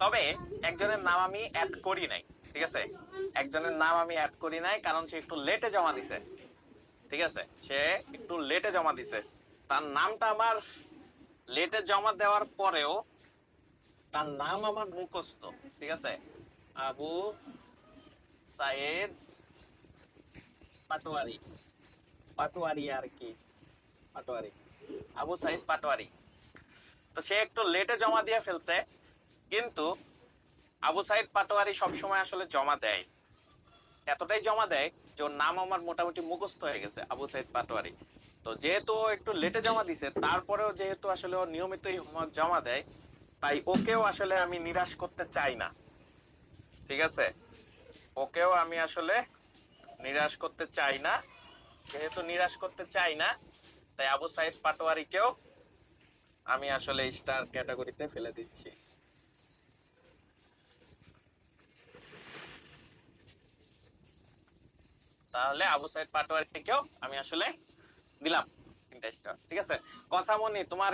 তবে একজনের নাম আমি অ্যাড করি নাই, ঠিক আছে? একজনের নাম আমি অ্যাড করি নাই কারণ সে একটু লেটে জমা দিছে, ঠিক আছে? সে একটু লেটে জমা দিছে। তার নামটা আমার লেটে জমা দেওয়ার পরেও তার নাম আমার মুখস্থ, ঠিক আছে? আবু সাইদ পাটোয়ারি, পাটোয়ারি আর কি, পাটোয়ারি, আবু সাইদ পাটোয়ারি। তো সে একটু লেটে জমা দিয়ে ফেলছে, কিন্তু আবু সাইদ পাটোয়ারি সবসময় আসলে জমা দেয়, এতটাই জমা দেয় যে ওর নাম আমার মোটামুটি মুখস্থ হয়ে গেছে, আবু সাইদ পাটোয়ারি। তো যেহেতু ও একটু লেটে জমা দিছে, তারপরেও যেহেতু আসলে ও নিয়মিতই homework জমা দেয়, তাই ওকেও আসলে আমি নিরাশ করতে চাই না, ঠিক আছে? ওকেও আমি আসলে নিরাশ করতে চাই না। যেহেতু নিরাশ করতে চাই না, তাই আবু সাইদ পাটোয়ারিকেও আমি আসলে স্টার ক্যাটাগরিতে ফেলে দিচ্ছি। তাহলে আবু সাইদ পাটোয়ারিকেও আমি আসলে দিলাম 3টা স্টার, ঠিক আছে? কথা মনি তোমার